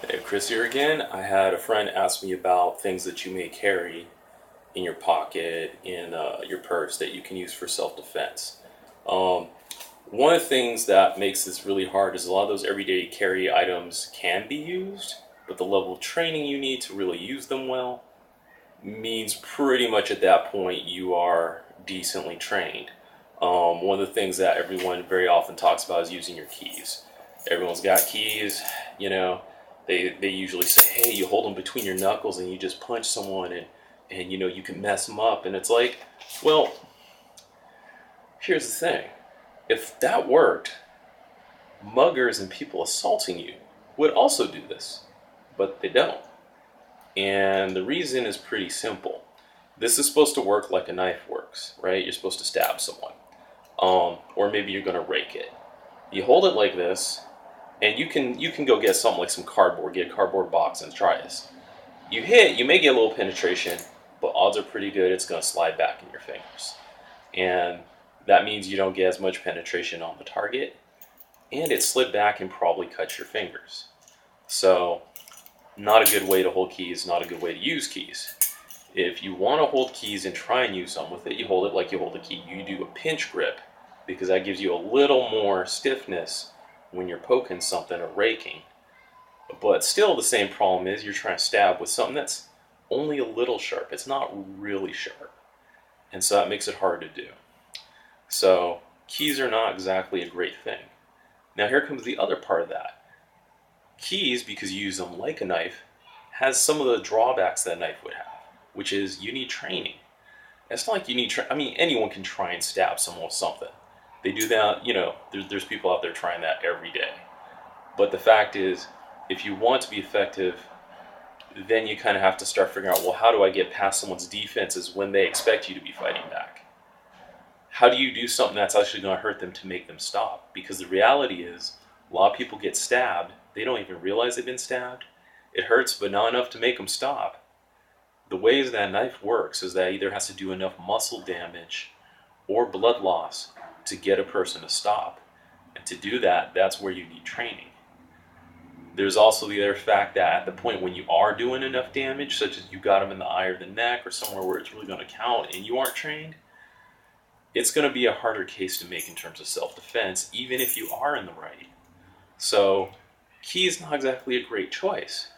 Hey, Chris here again. I had a friend ask me about things that you may carry in your pocket, in your purse that you can use for self-defense. Um, One of the things that makes this really hard is a lot of those everyday carry items can be used, but the level of training you need to really use them well means pretty much at that point you are decently trained. One of the things that everyone very often talks about is using your keys. Everyone's got keys, you know. They usually say, hey, you hold them between your knuckles and you just punch someone and you can mess them up. And it's like, well, here's the thing. If that worked, muggers and people assaulting you would also do this, but they don't. And the reason is pretty simple. This is supposed to work like a knife works, right? You're supposed to stab someone. Or maybe you're going to rake it. You hold it like this, and you can go get something like some cardboard, get a cardboard box and try this. You may get a little penetration, but odds are pretty good it's going to slide back in your fingers. And that means you don't get as much penetration on the target, and it slid back and probably cut your fingers. So, not a good way to hold keys, not a good way to use keys. If you want to hold keys and try and use some with it, you hold it like you hold a key. You do a pinch grip because that gives you a little more stiffness when you're poking something or raking. But still, the same problem is you're trying to stab with something that's only a little sharp. It's not really sharp. And so that makes it hard to do. So, keys are not exactly a great thing. Now, here comes the other part of that. Keys, because you use them like a knife, has some of the drawbacks that a knife would have, which is you need training. It's not like you need. I mean, anyone can try and stab someone with something. They do that. There's people out there trying that every day. But the fact is, if you want to be effective, then you kind of have to start figuring out, well, how do I get past someone's defenses when they expect you to be fighting back? How do you do something that's actually going to hurt them to make them stop? Because the reality is, a lot of people get stabbed. They don't even realize they've been stabbed. It hurts, but not enough to make them stop. The ways that knife works is that it either has to do enough muscle damage or blood loss to get a person to stop. And to do that, that's where you need training. There's also the other fact that at the point when you are doing enough damage, such as you got them in the eye or the neck or somewhere where it's really going to count and you aren't trained, it's going to be a harder case to make in terms of self-defense, even if you are in the right. So, key is not exactly a great choice.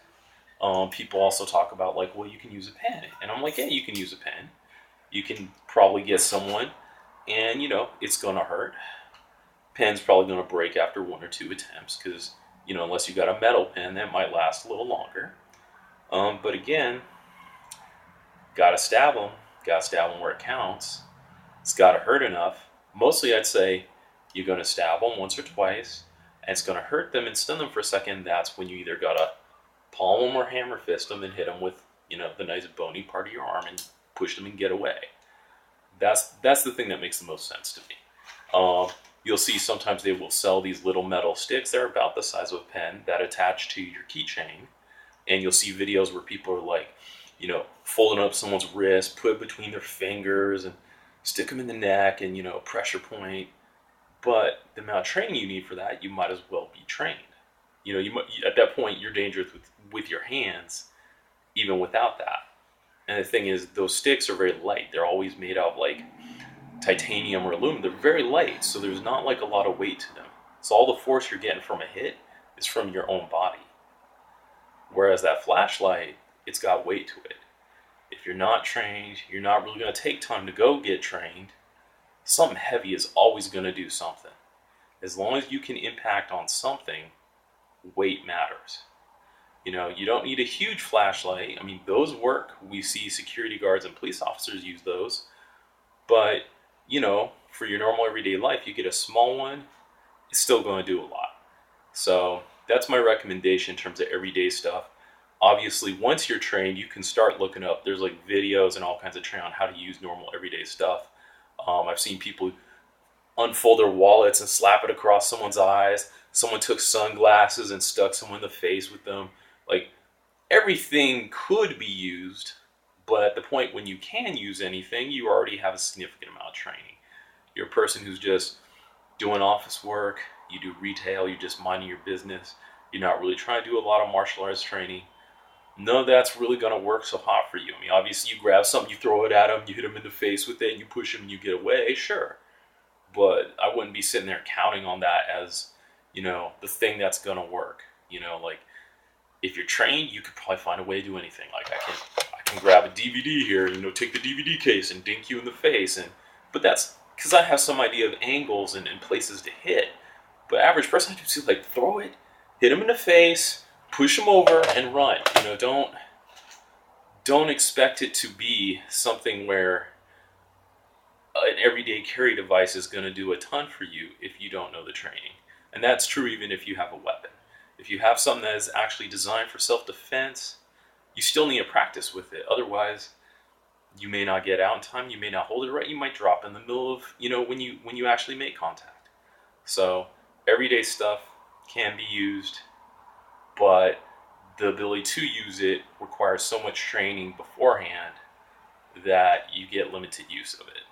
People also talk about like, well, you can use a pen, and I'm like, yeah, you can use a pen. You can probably get someone, and it's going to hurt. Pen's probably going to break after one or two attempts because unless you got a metal pen, that might last a little longer. But again, gotta stab them. Gotta stab them where it counts. It's got to hurt enough. Mostly, I'd say you're going to stab them once or twice, and it's going to hurt them and stun them for a second. That's when you either got to palm them or hammer fist them and hit them with, the nice bony part of your arm and push them and get away. That's the thing that makes the most sense to me. You'll see sometimes they will sell these little metal sticks. They're about the size of a pen that attach to your keychain, and you'll see videos where people are like, folding up someone's wrist, put it between their fingers, and stick them in the neck, and pressure point. But the amount of training you need for that, you might as well be trained. At that point you're dangerous with your hands, even without that. And the thing is, those sticks are very light. They're always made out of like titanium or aluminum. They're very light, so there's not like a lot of weight to them. So all the force you're getting from a hit is from your own body. Whereas that flashlight, it's got weight to it. If you're not trained, you're not really going to take time to go get trained. Something heavy is always going to do something. As long as you can impact on something, weight matters. You don't need a huge flashlight. I mean, those work. We see security guards and police officers use those. But, for your normal everyday life, you get a small one, it's still going to do a lot. So that's my recommendation in terms of everyday stuff. Obviously, once you're trained, you can start looking up. There's like videos and all kinds of training on how to use normal everyday stuff. I've seen people unfold their wallets and slap it across someone's eyes. Someone took sunglasses and stuck someone in the face with them. Like, everything could be used, but at the point when you can use anything, you already have a significant amount of training. You're a person who's just doing office work, you do retail, you're just minding your business. you're not really trying to do a lot of martial arts training, none of that's really going to work so hot for you. I mean, obviously, you grab something, you throw it at them, you hit them in the face with it, and you push them, and you get away, sure. But I wouldn't be sitting there counting on that as, the thing that's going to work. Like, if you're trained, you could probably find a way to do anything. Like, I can grab a DVD here, take the DVD case and dink you in the face. But that's because I have some idea of angles and places to hit. But average person, I just see, like, throw it, hit them in the face, push them over, and run. Don't expect it to be something where an everyday carry device is going to do a ton for you if you don't know the training. And that's true even if you have a weapon. If you have something that is actually designed for self-defense, you still need to practice with it. Otherwise, you may not get out in time, you may not hold it right, you might drop in the middle of, when you actually make contact. So, everyday stuff can be used, but the ability to use it requires so much training beforehand that you get limited use of it.